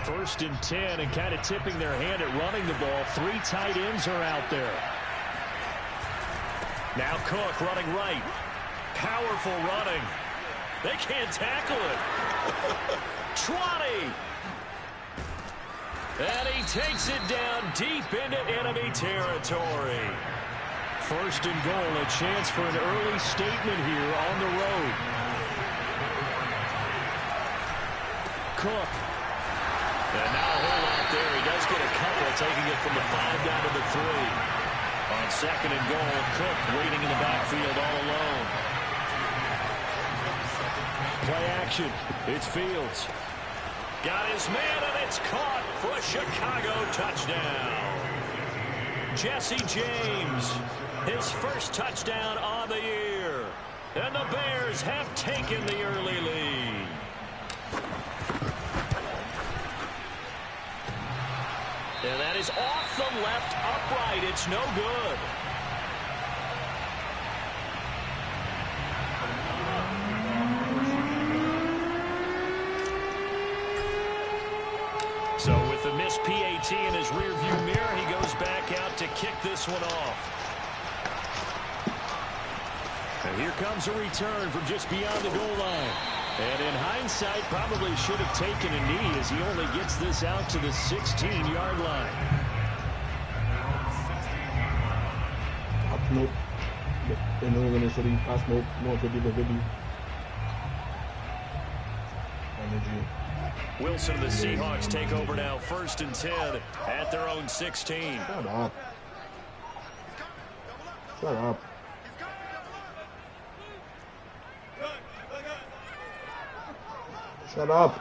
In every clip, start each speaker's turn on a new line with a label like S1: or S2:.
S1: First and 10, and kind of tipping their hand at running the ball. 3 tight ends are out there. Now Cook running right. Powerful running. They can't tackle it. 20. And he takes it down deep into enemy territory. First and goal, a chance for an early statement here on the road. Cook. And now a whole lot there. He does get a couple, taking it from the 5 down to the 3. On second and goal, Cook waiting in the backfield all alone. Play action. It's Fields. Got his man, and it's caught for a Chicago touchdown. Jesse James, his first touchdown on the year. And the Bears have taken the early lead. And that is off the left upright. It's no good. So with the missed PAT in his rearview mirror, he goes back out to kick this one off. And here comes a return from just beyond the goal line. And in hindsight, probably should have taken a knee as he only gets this out to the 16-yard line. Wilson and the Seahawks take over now, first and 10 at their own 16.
S2: Shut up. Shut up. Shut up.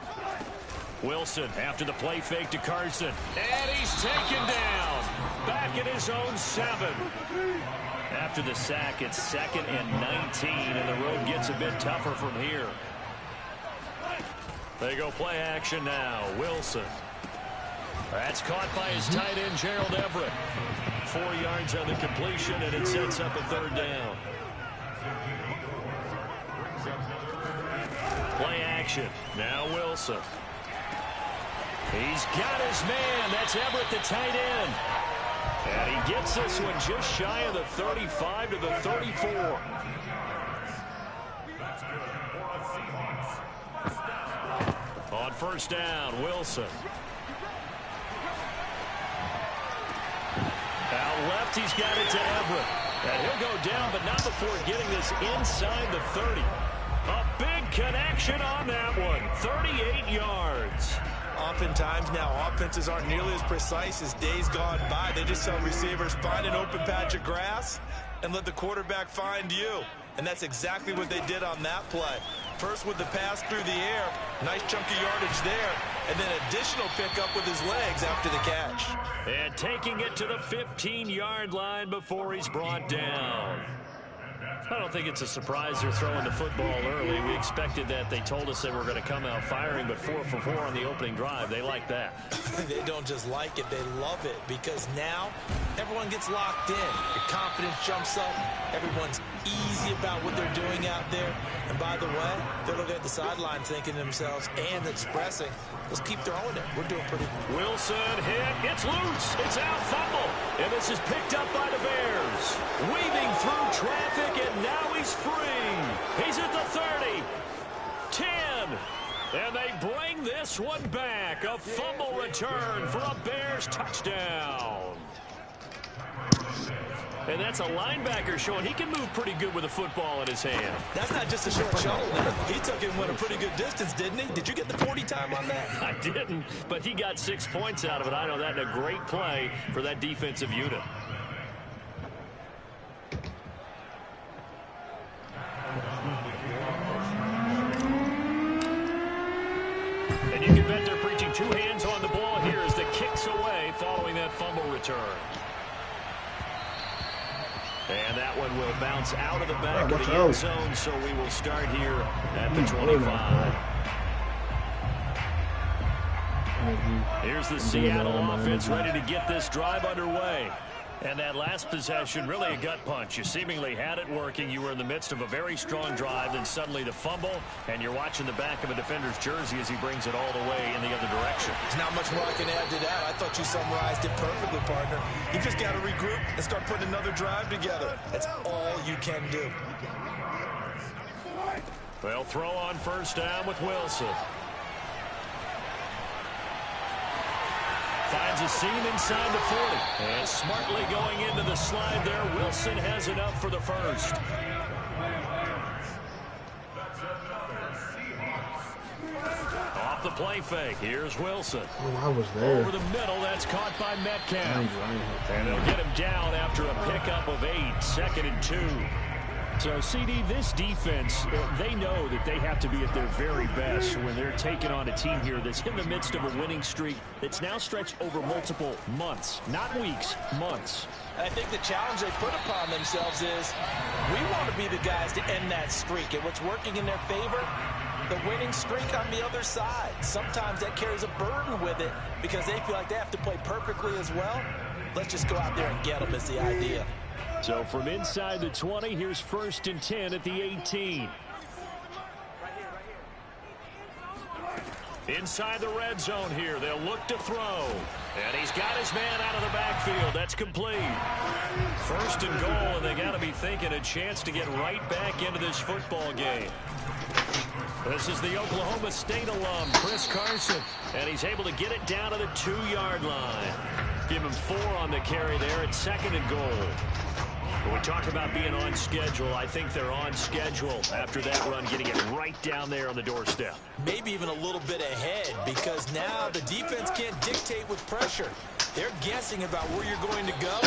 S1: Wilson after the play fake to Carson. And he's taken down. Back at his own 7. After the sack, it's 2nd and 19, and the road gets a bit tougher from here. They go play action now. Wilson. That's caught by his tight end, Gerald Everett. 4 yards on the completion, and it sets up a 3rd down. Play action. Now Wilson. He's got his man. That's Everett, the tight end. And he gets this one just shy of the 35 to the 34. On first down, Wilson. Out left, he's got it to Everett. And he'll go down, but not before getting this inside the 30. A big connection on that one. 38 yards.
S3: Oftentimes now, offenses aren't nearly as precise as days gone by. They just tell receivers, find an open patch of grass and let the quarterback find you. And that's exactly what they did on that play. First with the pass through the air, nice chunky yardage there, and then additional pickup with his legs after the catch.
S1: And taking it to the 15-yard line before he's brought down. I don't think it's a surprise they're throwing the football early. We expected that. They told us they were going to come out firing, but 4 for 4 on the opening drive. They like that.
S3: They don't just like it, they love it, because now everyone gets locked in. Your confidence jumps up. Everyone's easy about what they're doing out there. And by the way, they're looking at the sideline thinking to themselves and expressing, let's keep throwing it. We're doing pretty good.
S1: Wilson hit. It's loose. It's out, fumble. And this is picked up by the Bears. Weaving through traffic, and now he's free. He's at the 30. 10. And they bring this one back. A fumble return for a Bears touchdown. And that's a linebacker showing he can move pretty good with a football in his hand.
S3: That's not just a short shoulder. He took it and went a pretty good distance, didn't he? Did you get the 40 time on that?
S1: I didn't, but he got 6 points out of it. I know that in a great play for that defensive unit. And you can bet they're preaching 2 hands on the ball here as the kick's away following that fumble return. And that one will bounce out of the back of the end zone, so we will start here at the 25. Here's the Seattle offense ready to get this drive underway. And that last possession, really a gut punch. You seemingly had it working. You were in the midst of a very strong drive, then suddenly the fumble, and you're watching the back of a defender's jersey as he brings it all the way in the other direction.
S3: There's not much more I can add to that. I thought you summarized it perfectly, partner. You just got to regroup and start putting another drive together. That's all you can do.
S1: They'll throw on first down with Wilson. Finds a seam inside the 40. And smartly going into the slide there. Wilson has enough for the first. Off the play fake. Here's Wilson.
S2: Oh, I was there.
S1: Over the middle. That's caught by Metcalf. And they'll get him down after a pickup of 8. 2nd and 2. So, CD, this defense, they know that they have to be at their very best when they're taking on a team here that's in the midst of a winning streak that's now stretched over multiple months, not weeks, months.
S3: I think the challenge they put upon themselves is we want to be the guys to end that streak. And what's working in their favor, the winning streak on the other side. Sometimes that carries a burden with it because they feel like they have to play perfectly as well. Let's just go out there and get them is the idea.
S1: So from inside the 20, here's 1st and 10 at the 18. Inside the red zone here, they'll look to throw. And he's got his man out of the backfield. That's complete. 1st and goal, and they got to be thinking a chance to get right back into this football game. This is the Oklahoma State alum, Chris Carson, and he's able to get it down to the 2-yard line. Give him 4 on the carry there at 2nd and goal. When we talk about being on schedule, I think they're on schedule after that run, getting it right down there on the doorstep.
S3: Maybe even a little bit ahead because now the defense can't dictate with pressure. They're guessing about where you're going to go.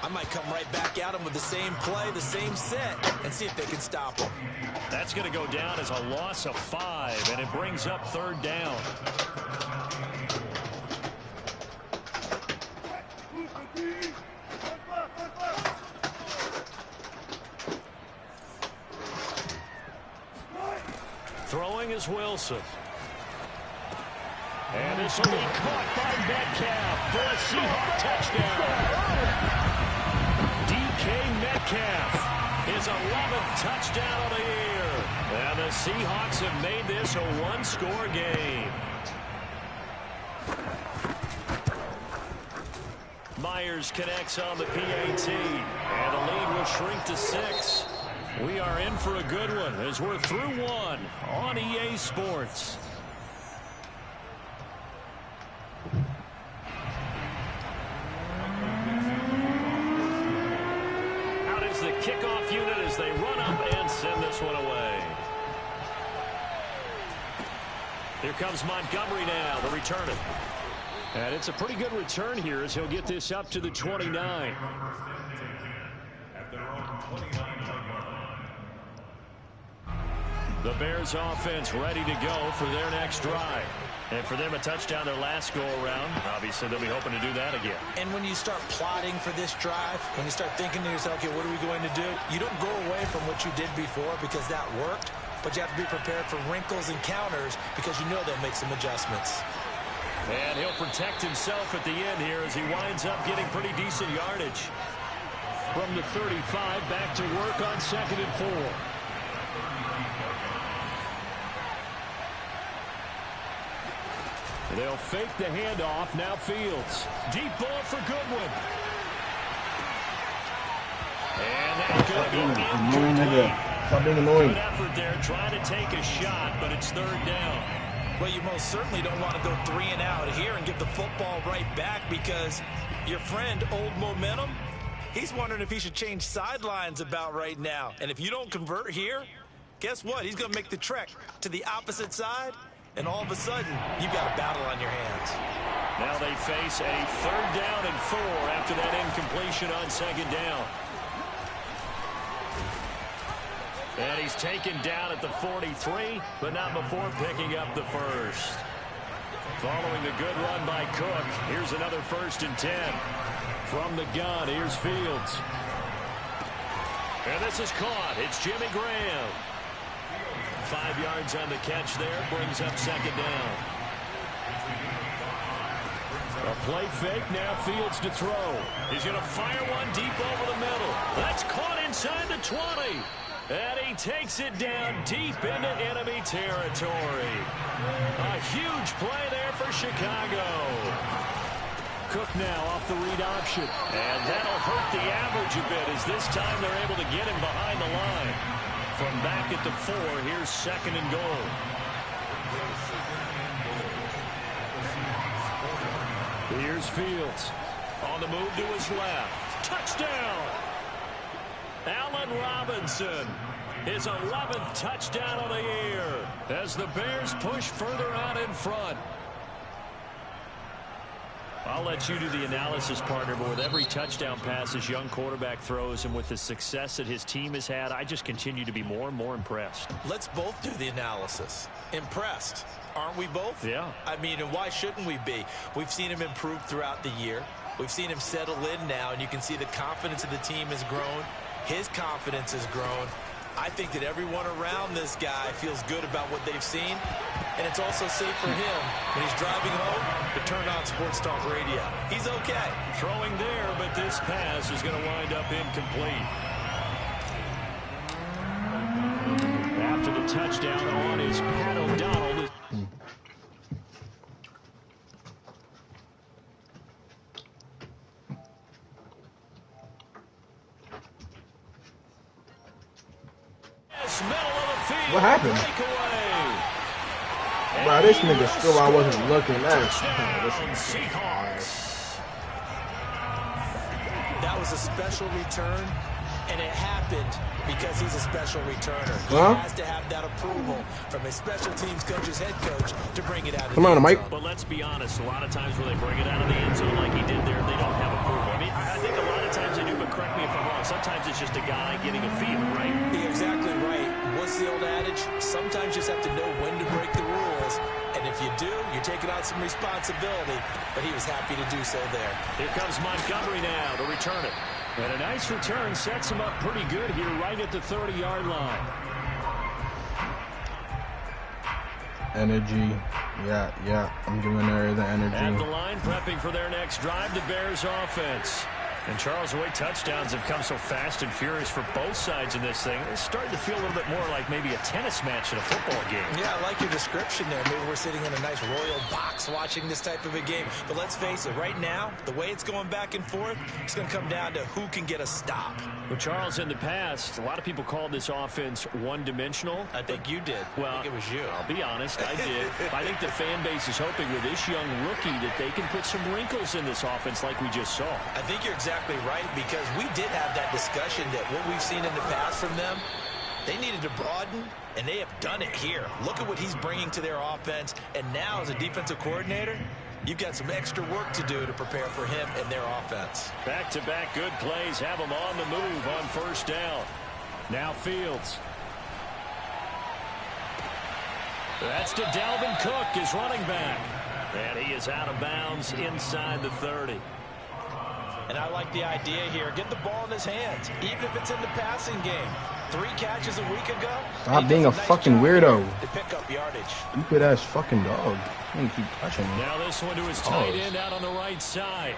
S3: I might come right back at them with the same play, the same set, and see if they can stop them.
S1: That's going to go down as a loss of 5, and it brings up 3rd down. Throwing is Wilson. And this will be caught by Metcalf for a Seahawk touchdown. DK Metcalf, his 11th touchdown of the year. And the Seahawks have made this a 1-score game. Myers connects on the PAT, and the lead will shrink to 6. We are in for a good one as we're through 1 on EA Sports. Out is the kickoff unit as they run up and send this one away. Here comes Montgomery now, the returner. And it's a pretty good return here as he'll get this up to the 29. The Bears offense ready to go for their next drive. And for them, a touchdown their last go-around. Obviously, they'll be hoping to do that again.
S3: And when you start plotting for this drive, when you start thinking to yourself, okay, what are we going to do? You don't go away from what you did before because that worked, but you have to be prepared for wrinkles and counters because you know they'll make some adjustments.
S1: And he'll protect himself at the end here as he winds up getting pretty decent yardage. From the 35, back to work on 2nd and 4. They'll fake the handoff. Now Fields. Deep ball for Goodwin. And that's going to be incomplete.
S2: Stop being annoying.
S1: Good effort there, trying to take a shot, but it's 3rd down.
S3: Well, you most certainly don't want to go 3 and out here and get the football right back because your friend, Old Momentum, he's wondering if he should change sidelines about right now. And if you don't convert here, guess what? He's going to make the trek to the opposite side. And all of a sudden, you've got a battle on your hands.
S1: Now they face a 3rd down and 4 after that incompletion on 2nd down. And he's taken down at the 43, but not before picking up the first. Following the good run by Cook, here's another 1st and 10. From the gun, here's Fields. And this is caught. It's Jimmy Graham. 5 yards on the catch there, brings up 2nd down. A play fake, now Fields to throw. He's going to fire one deep over the middle. That's caught inside the 20. And he takes it down deep into enemy territory. A huge play there for Chicago. Cook now off the read option. And that'll hurt the average a bit as this time they're able to get him behind the line. From back at the 4, here's 2nd and goal. Here's Fields. On the move to his left. Touchdown! Allen Robinson. His 11th touchdown of the year. As the Bears push further out in front. I'll let you do the analysis, partner, but with every touchdown pass his young quarterback throws and with the success that his team has had, I just continue to be more and more impressed.
S3: Let's both do the analysis. Impressed. Aren't we both?
S1: Yeah.
S3: I mean, and why shouldn't we be? We've seen him improve throughout the year. We've seen him settle in now, and you can see the confidence of the team has grown. His confidence has grown. I think that everyone around this guy feels good about what they've seen, and it's also safe for him when he's driving home to turn on Sports Talk Radio. He's okay.
S1: Throwing there, but this pass is going to wind up incomplete. After the touchdown on is Pat O'Donnell.
S2: What happened? Bro, this nigga still I wasn't looking at.
S3: That was a special return, and it happened because he's a special returner. He has to have that approval from his special teams coach's head coach to bring it out of the end zone.
S1: But let's be honest, a lot of times when they bring it out of the end zone like he did there, they don't have approval. I mean, I think a lot of times they do, but correct me if I'm wrong. Sometimes it's just a guy getting a feel, right?
S3: You're exactly right. What's the old adage? Sometimes you just have to know when to break the rules. And if you do, you're taking on some responsibility. But he was happy to do so there.
S1: Here comes Montgomery now to return it. And a nice return sets him up pretty good here right at the 30-yard line.
S2: Energy. Yeah. I'm giving her the energy.
S1: At the line, prepping for their next drive, the Bears offense. And Charles, the way touchdowns have come so fast and furious for both sides in this thing, it's starting to feel a little bit more like maybe a tennis match in a football game.
S3: Yeah, I like your description there. Maybe we're sitting in a nice royal box watching this type of a game. But let's face it, right now, the way it's going back and forth, it's going to come down to who can get a stop.
S1: Well, Charles, in the past, a lot of people called this offense one-dimensional.
S3: I think you did.
S1: Well,
S3: I think it was you.
S1: I'll be honest, I did. I think the fan base is hoping with this young rookie that they can put some wrinkles in this offense like we just saw.
S3: I think you're exactly right, because we did have that discussion that what we've seen in the past from them, they needed to broaden, and they have done it here. Look at what he's bringing to their offense, and now as a defensive coordinator, you've got some extra work to do to prepare for him and their offense.
S1: Back-to-back good plays have them on the move on first down. Now Fields. That's to Dalvin Cook, his running back. And he is out of bounds inside the 30.
S3: And I like the idea here. Get the ball in his hands, even if it's in the passing game. 3 catches a week ago.
S2: Stop being a fucking weirdo.
S3: To pick up yardage.
S2: Stupid ass fucking dog. You keep touching me.
S1: Now this one to his tight end out on the right side.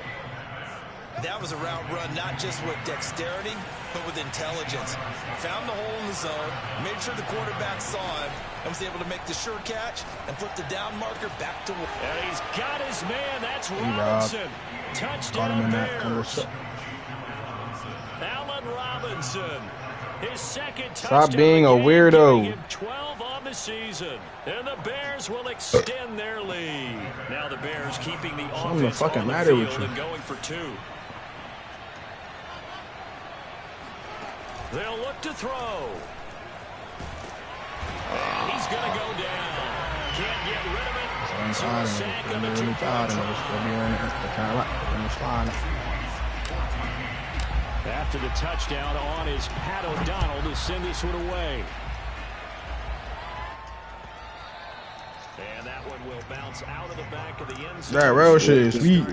S3: That was a route run, not just with dexterity, but with intelligence. Found the hole in the zone, made sure the quarterback saw him, and was able to make the sure catch and flip the down marker back to work.
S1: And he's got his man. That's Robinson. Touchdown Bears. Allen Robinson. His second touchdown.
S2: Stop being a weirdo.
S1: 12 on the season. And the Bears will extend their lead. Now the Bears keeping the offense on the field and going for 2. They'll look to throw. And he's going to go down. Can't get rid of it. So a sack on the 2-point try. After the touchdown on is Pat O'Donnell to send this one away. And that one will bounce out of the back of the end zone.
S2: That real shit is sweet.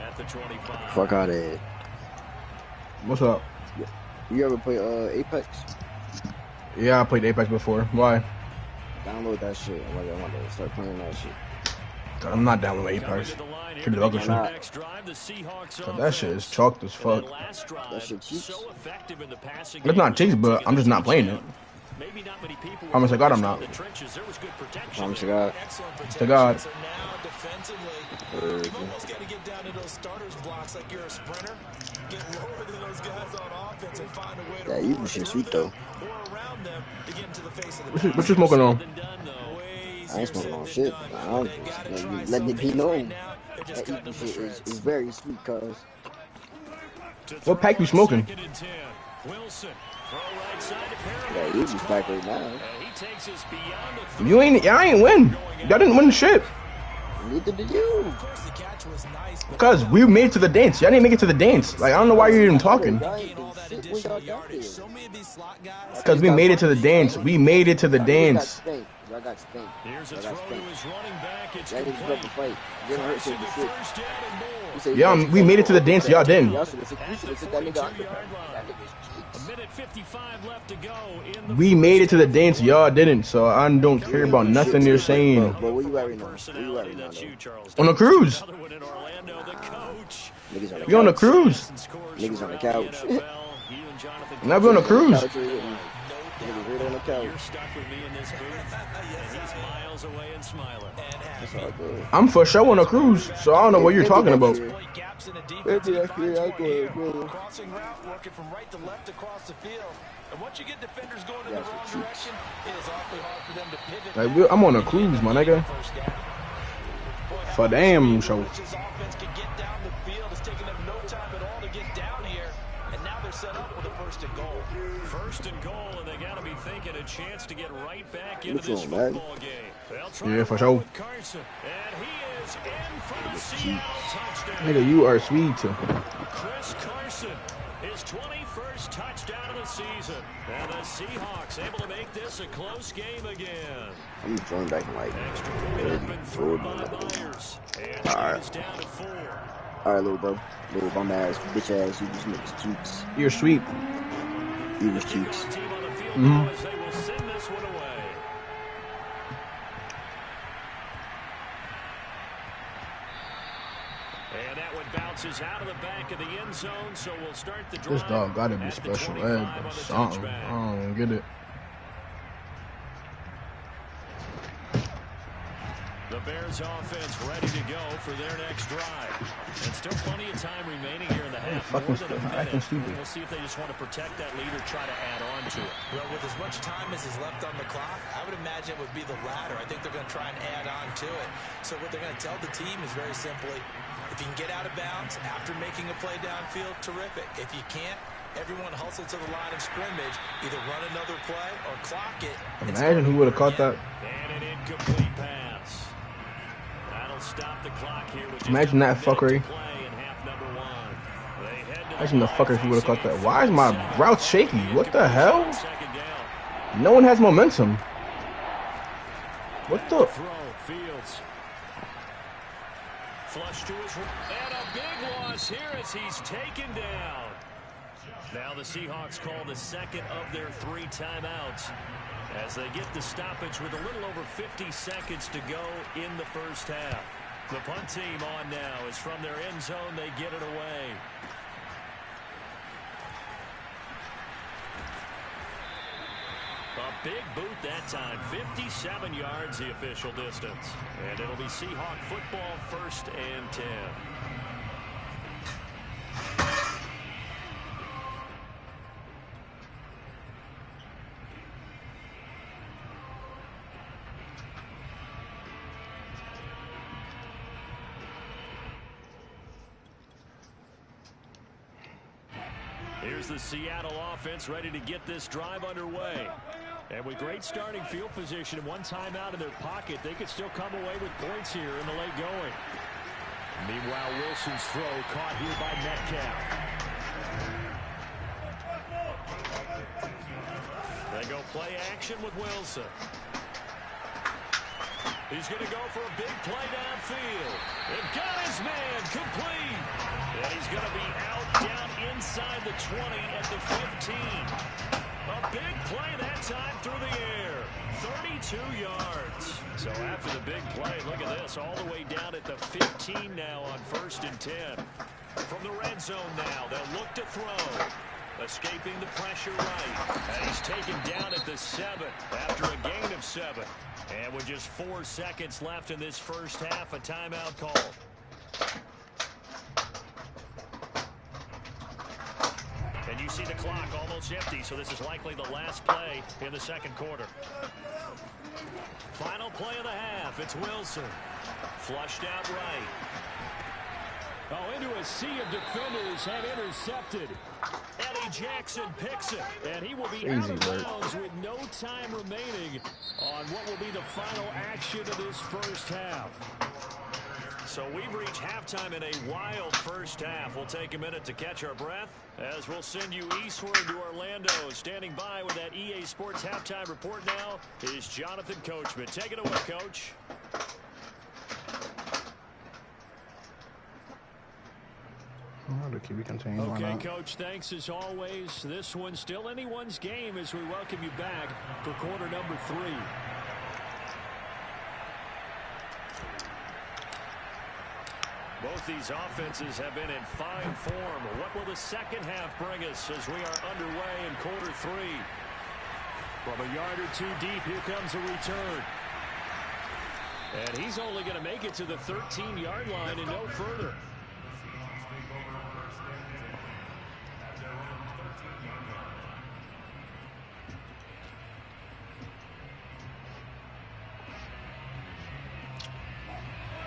S1: At the 25.
S4: Fuck out of here.
S2: What's up?
S4: You ever play Apex?
S2: Yeah, I played Apex before. Why?
S4: Download that shit. I want to start playing that shit.
S2: I'm not down with Apex. Keep it ugly shit. That shit is chalked as fuck.
S4: That shit cheeks.
S2: It's not cheeks, but I'm just not playing it. Promise to God I'm not.
S4: Promise to God.
S2: To God.
S3: You've almost got to get down to those starters blocks like you're a sprinter. Get lower than those guys on offense and find a way to
S4: Yeah, you shit sweet though.
S2: What you smoking on?
S4: I ain't smoking on shit. I don't just letting it be known. That Eagle shit is very sweet, cuz.
S2: What pack you smoking?
S4: Yeah, Eagles back right now.
S2: You ain't. I ain't win. Y'all didn't win shit.
S4: Neither did you.
S2: Because we made it to the dance. Y'all didn't make it to the dance. Like, I don't know why you're even talking. Because we made it to the dance. We made it to the dance.
S4: Y'all got spanked.
S1: Here's a throw to his running back. It's
S4: That is rough to fight. Getting hurt to the shit.
S2: Yeah, we made it to the dance. Y'all didn't.
S4: Y'all should have took that nigga out. That nigga's cheeks.
S1: A minute 55 left to go in the
S2: We made it to the dance. Y'all didn't. So I don't care about nothing you're saying.
S4: But where you at right now? Where you at right now, though?
S2: On a cruise. We on a cruise.
S4: Niggas on the couch.
S2: Now we on a cruise.
S4: Niggas right on the couch.
S1: You're stuck with me in this booth, and he's miles away and smiling.
S4: That's all good.
S2: I'm for sure on a cruise, so I don't know what you're talking about.
S4: Maybe I feel I go, bro.
S3: Crossing route, working from right to left across the field. And once you get defenders going in the wrong direction, it is awfully hard for them to pivot.
S2: Like, I'm on a cruise, my nigga. For damn show.
S3: Offense can get down the field. It's taking them no time at all to get down here. And now they're set up with a first and goal.
S1: First and goal, and they got to be thinking a chance to get right back into this
S4: What's wrong,
S1: football game.
S2: Yeah, for sure.
S1: Carson, and he is in for the Seattle touchdown.
S2: Nigga, you are sweet.
S1: Chris Carson, his 21st touchdown of the season. And the Seahawks able to make this a close game again.
S4: I'm throwing back in like
S1: Extra point up and through by Myers. And
S4: Alright.
S1: it's down to 4.
S4: Alright, little bro. Little bum ass, bitch ass, you just niggas cheeks.
S2: You're sweet.
S4: You was cheeks.
S1: Team on the field now as they will send this one away. And that one bounces out of the back of the end zone, so we'll start the drive.
S2: This dog gotta be
S1: at the
S2: special
S1: 25
S2: ed
S1: on
S2: or
S1: the
S2: something.
S1: touchback.
S2: I don't get it.
S1: The Bears offense ready to go for their next drive. And still plenty of time remaining here in the half. More than a minute. We'll see if they just want to protect that lead or try to add on to it.
S3: Well, with as much time as is left on the clock, I would imagine it would be the latter. I think they're going to try and add on to it. So what they're going to tell the team is very simply, if you can get out of bounds after making a play downfield, terrific. If you can't, everyone hustle to the line of scrimmage, either run another play or clock it.
S2: Imagine who would have caught that.
S1: And an incomplete pass. That'll stop the clock here with just
S2: Imagine that fuckery.
S1: play in half number 1. They head to
S2: Imagine the fucker if he would have caught that. Why is my route shaky? What the hell?
S1: second down.
S2: No one has momentum. What the?
S1: Throw, Fields. Flush to his and a big loss here as he's taken down. Now the Seahawks call the second of their 3 timeouts as they get the stoppage with a little over 50 seconds to go in the first half. The punt team on now is from their end zone. They get it away. A big boot that time. 57 yards the official distance. And it'll be Seahawk football, 1st and 10. Here's the Seattle offense ready to get this drive underway. And with great starting field position and 1 timeout in their pocket, they could still come away with points here in the late going. Meanwhile, Wilson's throw caught here by Metcalf. They go play action with Wilson. He's going to go for a big play downfield. And got his man complete. And he's going to be out down inside the 20 at the 15. A big play that time through the air. 32 yards. So after the big play, look at this. All the way down at the 15 now on 1st and 10. From the red zone now, they'll look to throw. Escaping the pressure right. And he's taken down at the 7 after a gain of 7. And with just 4 seconds left in this first half, a timeout call. And you see the clock almost empty, so this is likely the last play in the second quarter. Final play of the half. It's Wilson. Flushed out right.
S5: Oh, into a sea of defenders and intercepted.
S1: Eddie Jackson picks it, and he will be
S2: Easy
S1: out of
S2: work.
S1: bounds with no time remaining on what will be the final action of this first half. So we've reached halftime in a wild first half. We'll take a minute to catch our breath as we'll send you eastward to Orlando. Standing by with that EA Sports halftime report now is Jonathan Coachman. Take it away, Coach.
S5: Okay, Coach, thanks as always. This one's still anyone's game as we welcome you back for quarter number 3.
S1: Both these offenses have been in fine form. What will the second half bring us as we are underway in quarter 3?
S5: From a yard or 2 deep, here comes a return.
S1: And he's only going to make it to the 13-yard line and no further.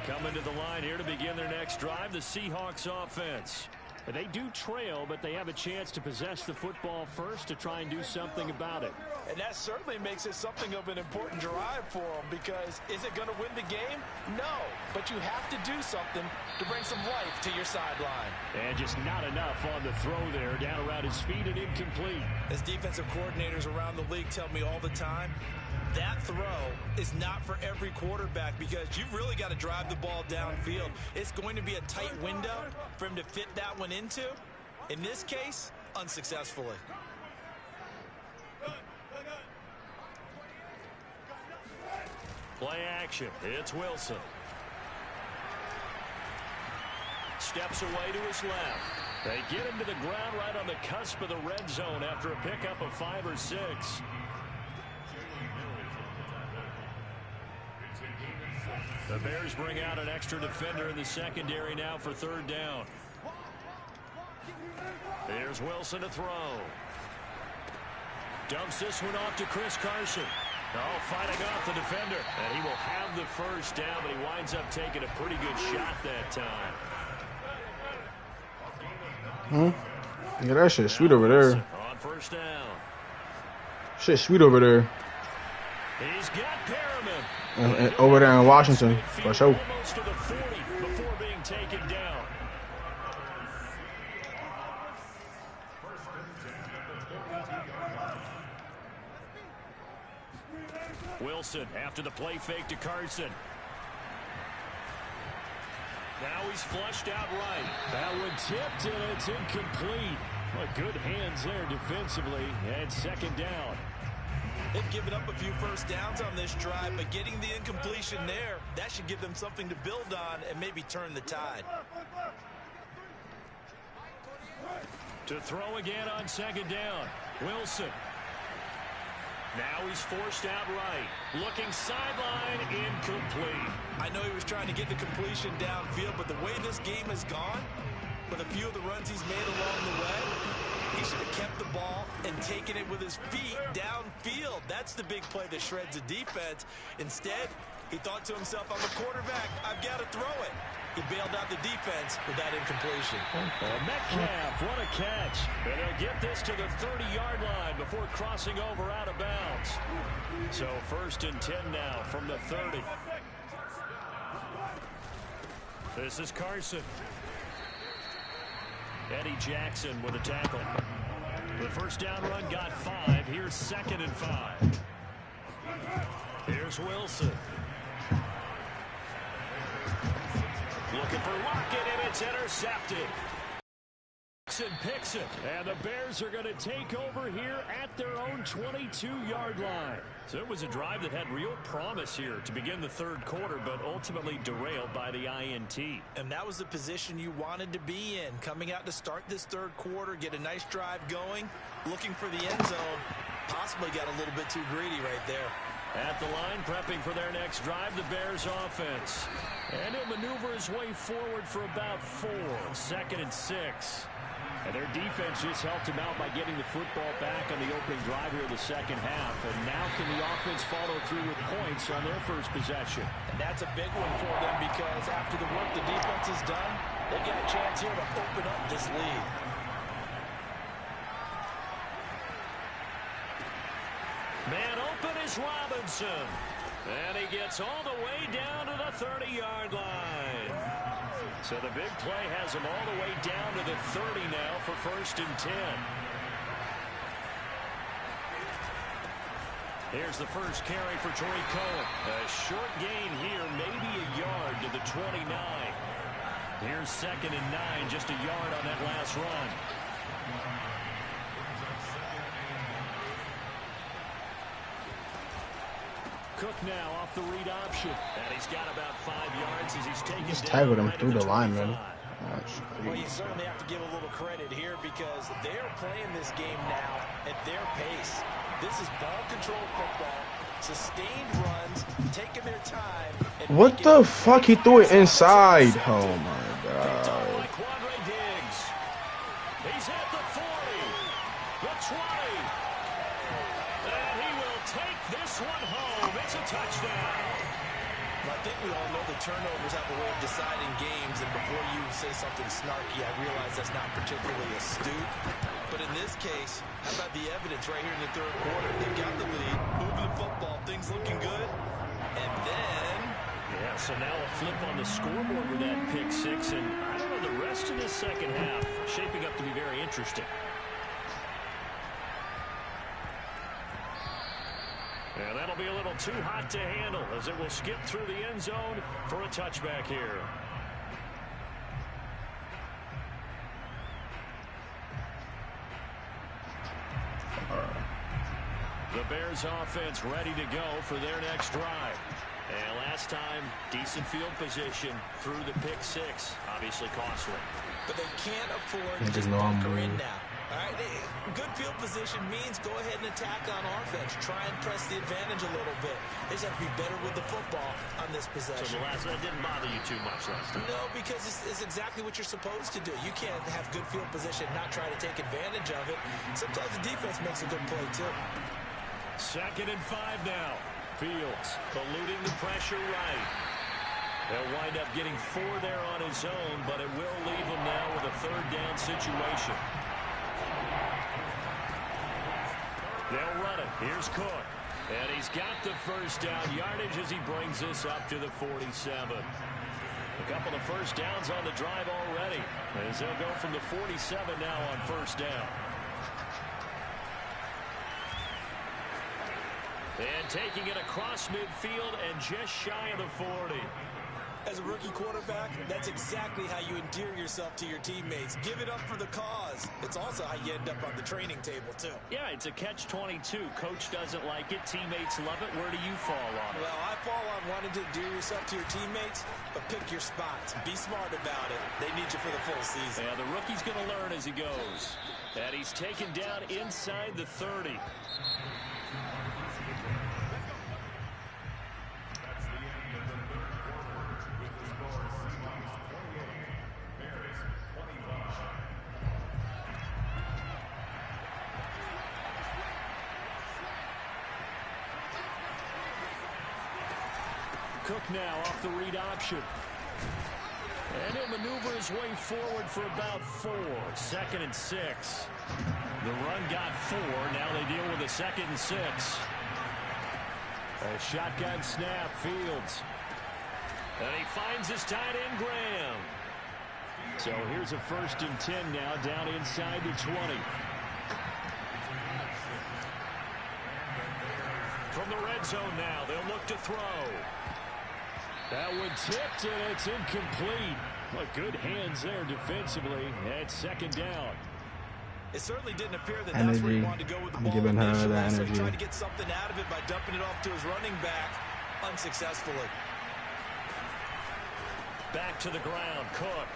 S1: Coming to the line here to begin their next drive, the Seahawks offense.
S5: They do trail, but they have a chance to possess the football first to try and do something about it.
S3: And that certainly makes it something of an important drive for them, because is it going to win the game? No, but you have to do something to bring some life to your sideline.
S5: And just not enough on the throw there, down around his feet and incomplete.
S3: As defensive coordinators around the league tell me all the time, that throw is not for every quarterback, because you've really got to drive the ball downfield. It's going to be a tight window for him to fit that one into. In this case, unsuccessfully.
S1: Play action. It's Wilson. Steps away to his left. They get him to the ground right on the cusp of the red zone after a pickup of 5 or 6. The Bears bring out an extra defender in the secondary now for 3rd down. Here's Wilson to throw. Dumps this one off to Chris Carson. Oh, fighting off the defender. And he will have the first down, but he winds up taking a pretty good shot that time.
S2: Yeah, that shit's sweet over there.
S1: On 1st down.
S2: Shit's sweet over there.
S1: He's got Perriman.
S2: And over there in Washington, for sure.
S1: Almost to the 40 before being taken down. Wilson after the play fake to Carson. Now he's flushed out right.
S5: That one tipped and it's incomplete. Well, good hands there defensively, and 2nd down.
S3: They've given up a few first downs on this drive, but getting the incompletion there, that should give them something to build on and maybe turn the tide.
S1: To throw again on 2nd down. Wilson. Now he's forced out right. Looking sideline, incomplete.
S3: I know he was trying to get the completion downfield, but the way this game has gone, with a few of the runs he's made along the way, he should have kept the ball and taken it with his feet downfield. That's the big play that shreds the defense. Instead, he thought to himself, I'm a quarterback, I've got to throw it. He bailed out the defense with that incompletion.
S1: Metcalf, what a catch. And they'll get this to the 30-yard line before crossing over out of bounds. So 1st and 10 now from the 30. This is Carson. Eddie Jackson with a tackle. The first down run got 5. Here's 2nd and 5. Here's Wilson. Looking for Lockett, and it's intercepted.
S5: Robinson picks it. And the Bears are going to take over here at their own 22-yard line. So it was a drive that had real promise here to begin the third quarter, but ultimately derailed by the INT.
S3: And that was the position you wanted to be in. Coming out to start this third quarter, get a nice drive going, looking for the end zone. Possibly got a little bit too greedy right there.
S5: At the line, prepping for their next drive, the Bears offense. And he'll maneuver his way forward for about 4. 2nd and 6. And their defense just helped him out by getting the football back on the opening drive here in the second half. And now can the offense follow through with points on their first possession?
S3: And that's a big one for them because after the work the defense has done, they got a chance here to open up this lead.
S5: Man open is Robinson. And he gets all the way down to the 30-yard line. So the big play has him all the way down to the 30 now for 1st and 10. Here's the first carry for Tariq Cohen. A short gain here, maybe a yard to the 29. Here's 2nd and 9, just a yard on that last run. Cook now off the read option. And he's got about 5 yards as he's taken
S2: Just
S5: down.
S2: tackled him through the line, man.
S3: Well, you certainly have to give a little credit here because they're playing this game now at their pace. This is ball control football, sustained runs, taking their time.
S2: What the fuck? He threw it inside. Oh my god.
S5: He's at the 40, the 20, and he will take this one home. It's a touchdown.
S3: Well, I think we all know the turnovers have a way of deciding games, and before you say something snarky, I realize that's not particularly astute. But in this case, how about the evidence right here in the third quarter? They've got the lead, moving the football, things looking good, and then...
S5: Yeah, so now a flip on the scoreboard with that pick 6, and I don't know, the rest of this second half shaping up to be very interesting. And that'll be a little too hot to handle as it will skip through the end zone for a touchback here. The Bears offense ready to go for their next drive. And last time, decent field position through the pick 6. Obviously costly.
S3: But they can't afford to just bunker in now. All right, good field position means go ahead and attack on offense. Try and press the advantage a little bit. They just have to be better with the football on this possession.
S5: So the last one didn't bother you too much last time?
S3: No, because it's exactly what you're supposed to do. You can't have good field position and not try to take advantage of it. Sometimes the defense makes a good play, too.
S5: 2nd and 5 now. Fields eluding the pressure right. They'll wind up getting 4 there on his own, but it will leave him now with a 3rd down situation. They'll run it. Here's Cook. And he's got the first down yardage as he brings this up to the 47. A couple of first downs on the drive already, as they'll go from the 47 now on 1st down. And taking it across midfield and just shy of the 40.
S3: As a rookie quarterback, that's exactly how you endear yourself to your teammates. Give it up for the cause. It's also how you end up on the training table, too.
S5: Yeah, it's a catch-22. Coach doesn't like it. Teammates love it. Where do you fall on it?
S3: Well, I fall on wanting to endear yourself to your teammates, but pick your spots. Be smart about it. They need you for the full season.
S5: Yeah, the rookie's going to learn as he goes. And he's taken down inside the 30. Cook now off the read option. And he'll maneuver his way forward for about 4. 2nd and 6. The run got 4. Now they deal with a 2nd and 6. A shotgun snap, Fields. And he finds his tight end, Graham. So here's a 1st and 10 now, down inside the 20. From the red zone now, they'll look to throw. That one tipped, and it's incomplete. But good hands there defensively at 2nd down.
S3: It certainly didn't appear that
S2: energy.
S3: that's where he wanted to go with the
S2: I'm
S3: ball
S2: giving her
S3: initially,
S2: that
S3: so he
S2: energy.
S3: tried to get something out of it by dumping it off to his running back unsuccessfully.
S5: Back to the ground, Cook.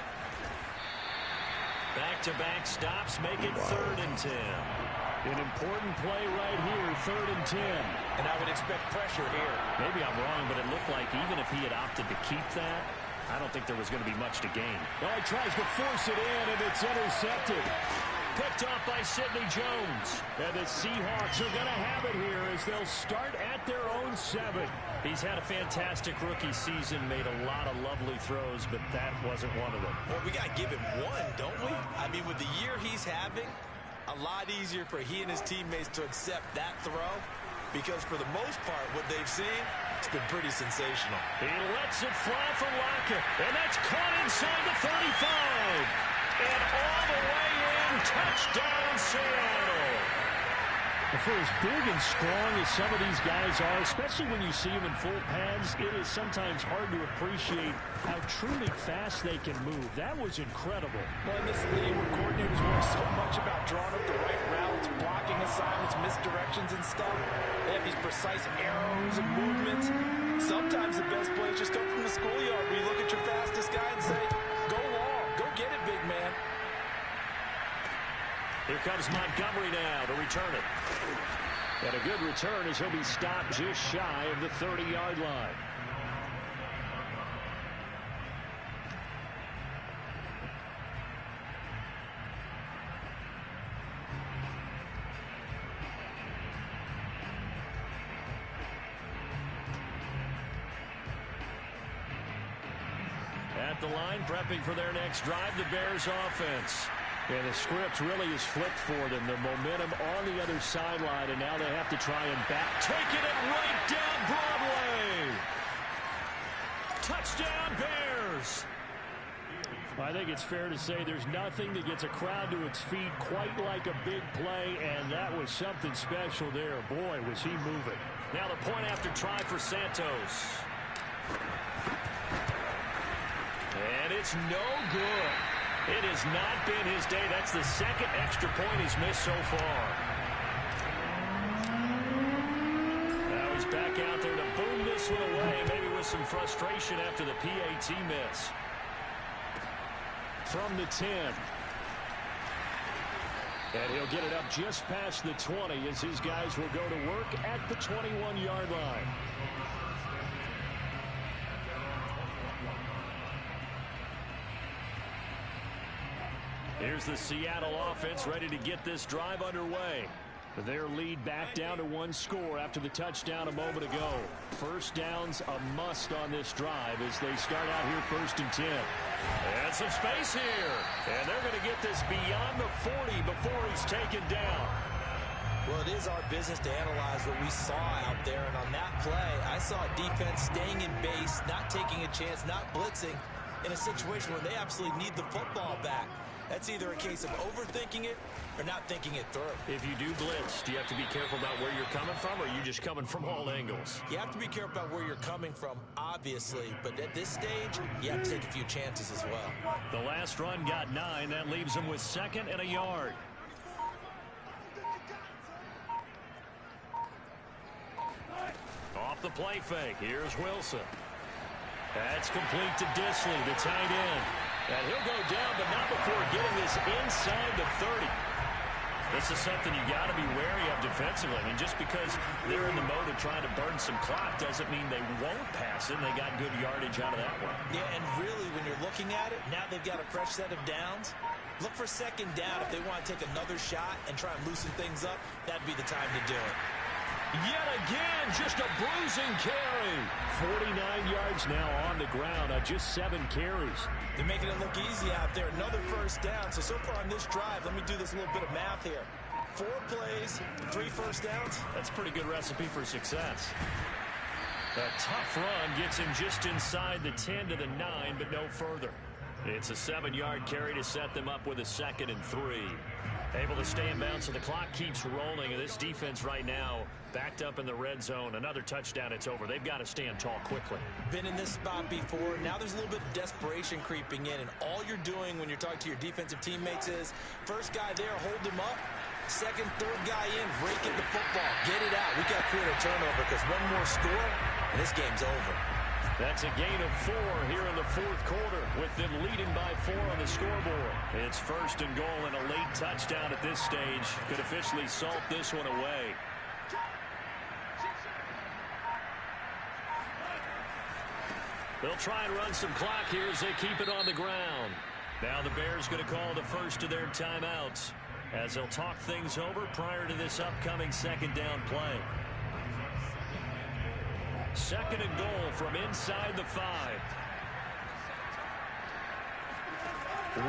S5: Back-to-back stops make it 3rd and 10. An important play right here, 3rd and 10.
S3: And I would expect pressure here.
S5: Maybe I'm wrong, but it looked like even if he had opted to keep that, I don't think there was going to be much to gain.
S1: Well, he tries to force it in, and it's intercepted. Picked off by Sidney Jones. And the Seahawks are going to have it here as they'll start at their own 7.
S5: He's had a fantastic rookie season, made a lot of lovely throws, but that wasn't one of them.
S3: Well, we got to give him one, don't we? I mean, with the year he's having, a lot easier for he and his teammates to accept that throw, because for the most part, what they've seen, it's been pretty sensational.
S5: He lets it fly for Lockett, and that's caught inside the 35. And all the way in, touchdown Seattle.
S1: For as big and strong as some of these guys are, especially when you see them in full pads, it is sometimes hard to appreciate how truly fast they can move. That was incredible.
S3: Well, in this league where coordinators work so much about drawing up the right routes, blocking assignments, misdirections and stuff, they have these precise arrows and movements. Sometimes the best plays just come from the schoolyard where you look at your fastest guy and say, go long, go get it, big man.
S5: Here comes Montgomery now to return it.
S1: And a good return as he'll be stopped just shy of the 30-yard line.
S5: At the line, prepping for their next drive, the Bears offense.
S1: And the script really is flipped for them. The momentum on the other sideline, and now they have to try and back.
S5: Taking it right down Broadway. Touchdown Bears.
S1: I think it's fair to say there's nothing that gets a crowd to its feet quite like a big play, and that was something special there. Boy, was he moving.
S5: Now the point after try for Santos. And it's no good. It has not been his day. That's the second extra point he's missed so far. Now he's back out there to boom this one away, maybe with some frustration after the PAT miss.
S1: From the 10. And he'll get it up just past the 20 as his guys will go to work at the 21-yard line.
S5: Here's the Seattle offense ready to get this drive underway.
S1: Their lead back down to 1 score after the touchdown a moment ago. First down's a must on this drive as they start out here 1st and 10.
S5: And some space here. And they're going to get this beyond the 40 before he's taken down.
S3: Well, it is our business to analyze what we saw out there. And on that play, I saw a defense staying in base, not taking a chance, not blitzing in a situation where they absolutely need the football back. That's either a case of overthinking it or not thinking it through.
S5: If you do blitz, do you have to be careful about where you're coming from, or are you just coming from all angles?
S3: You have to be careful about where you're coming from, obviously. But at this stage, you have to take a few chances as well.
S5: The last run got 9. That leaves him with 2nd and a yard. Off the play fake. Here's Wilson. That's complete to Disley, the tight end. And he'll go down, but not before getting this inside the 30. This is something you got to be wary of defensively. I mean, just because they're in the mode of trying to burn some clock doesn't mean they won't pass it. And they got good yardage out of that one.
S3: Yeah, and really, when you're looking at it, now they've got a fresh set of downs. Look for 2nd down if they want to take another shot and try and loosen things up. That'd be the time to do it.
S5: Yet again, just a bruising carry.
S1: 49 yards now on the ground on just 7 carries.
S3: They're making it look easy out there. Another first down. So far on this drive, let me do this little bit of math here. 4 plays, 3 first downs.
S5: That's a pretty good recipe for success. A tough run gets him just inside the 10 to the 9, but no further. It's a 7-yard carry to set them up with a 2nd and 3. Able to stay in bounds, so the clock keeps rolling. And this defense right now backed up in the red zone. Another touchdown, it's over. They've got to stand tall quickly.
S3: Been in this spot before. Now there's a little bit of desperation creeping in. And all you're doing when you're talking to your defensive teammates is, first guy there, hold him up. Second, third guy in, rake at the football. Get it out. We got to create a turnover because one more score, and this game's over.
S5: That's a gain of 4 here in the fourth quarter, with them leading by 4 on the scoreboard. It's first and goal, and a late touchdown at this stage could officially salt this one away. They'll try and run some clock here as they keep it on the ground. Now the Bears going to call the first of their timeouts as they'll talk things over prior to this upcoming second down play. Second and goal from inside the 5.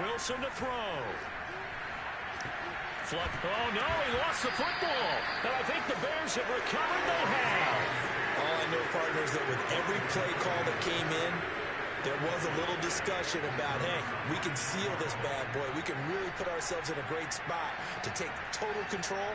S5: Wilson to throw. Oh, no, he lost the football. And I think the Bears have recovered. They have.
S3: All I know, partners, that with every play call that came in, there was a little discussion about, hey, we can seal this bad boy. We can really put ourselves in a great spot to take total control.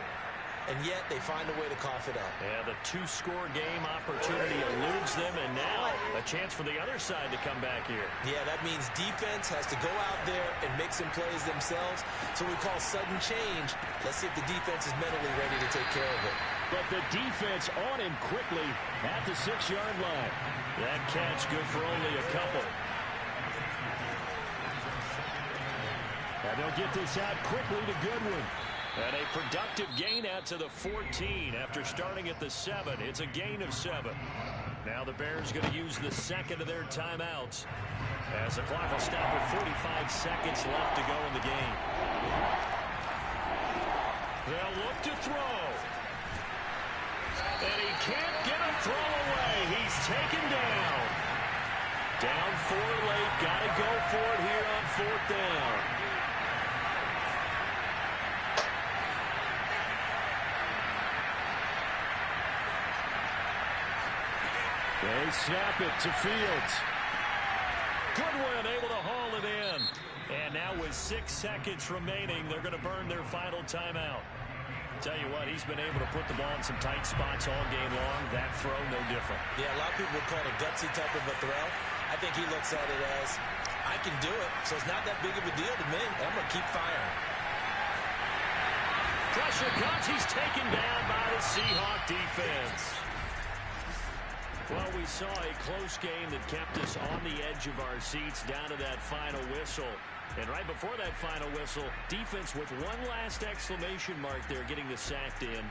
S3: And yet they find a way to cough it up.
S5: Yeah, the 2-score game opportunity eludes them, and now a chance for the other side to come back here.
S3: Yeah, that means defense has to go out there and make some plays themselves. So we call sudden change. Let's see if the defense is mentally ready to take care of it.
S5: But the defense on him quickly at the 6-yard line. That catch good for only a couple. And they'll get this out quickly to Goodwin. And a productive gain out to the 14 after starting at the 7. It's a gain of 7. Now the Bears going to use the second of their timeouts as the clock will stop with 45 seconds left to go in the game. They'll look to throw. And he can't get a throw away. He's taken down. Down 4 late. Got to go for it here on 4th down. They snap it to Fields. Goodwin able to haul it in. And now with 6 seconds remaining, they're going to burn their final timeout. Tell you what, he's been able to put the ball in some tight spots all game long. That throw, no different.
S3: Yeah, a lot of people would call it a gutsy type of a throw. I think he looks at it as, I can do it, so it's not that big of a deal to me. I'm going to keep firing.
S5: Pressure comes. He's taken down by the Seahawk defense. Well, we saw a close game that kept us on the edge of our seats down to that final whistle. And right before that final whistle, defense with one last exclamation mark there, getting the sack to end it.